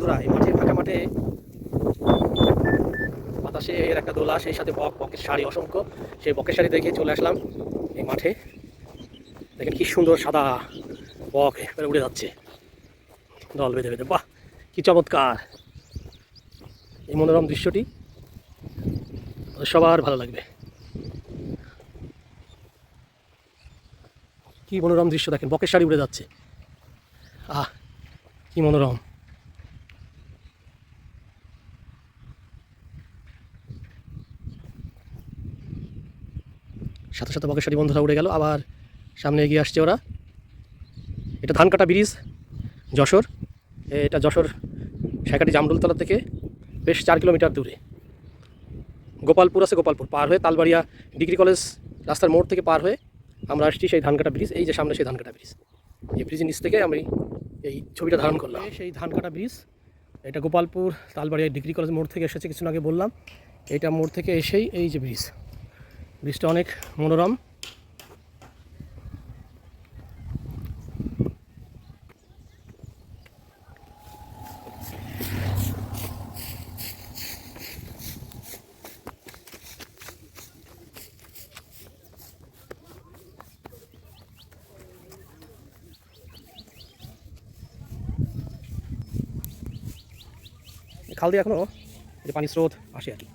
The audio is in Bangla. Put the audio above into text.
বন্ধুরা, এই মাঠে ফাঁকা মাঠে বাতাসে এর একটা দোলা, সেই সাথে বকের শাড়ি অসংখ্য, সেই বকের শাড়ি দেখে চলে আসলাম এই মাঠে। দেখেন কি সুন্দর সাদা বক এবারে উড়ে যাচ্ছে দল বেঁধে বেঁধে। বাহ, কি চমৎকার এই মনোরম দৃশ্যটি, সবার ভালো লাগবে। কি মনোরম দৃশ্য দেখেন, বকের শাড়ি উড়ে যাচ্ছে। আহ, কি মনোরম। সাথে সাথে বকের শাড়ি বন্ধুরা উড়ে গেল, আবার সামনে এগিয়ে আসছে ওরা। এটা ধানকাটা ব্রিজ, যশোর। এটা যশোর সাঁকাটি জামরুলতলা থেকে বেশ 4 কিলোমিটার দূরে। গোপালপুর আছে, গোপালপুর পার হয়ে তালবাড়িয়া ডিগ্রি কলেজ রাস্তার মোড় থেকে পার হয়ে আমরা আসছি সেই ধানকাটা ব্রিজ। এই যে সামনে সেই ধানকাটা ব্রিজ, এই ব্রিজের নিচ থেকে আমি এই ছবিটা ধারণ করলাম। সেই ধানকাটা ব্রিজ, এটা গোপালপুর তালবাড়িয়া ডিগ্রি কলেজ মোড় থেকে এসেছে কিছুক্ষণ আগে বললাম। এইটা মোড় থেকে এসেই এই যে ব্রিজটা অনেক মনোরম। খাল দিয়ে এখনও যে পানির স্রোত আসে আর কি।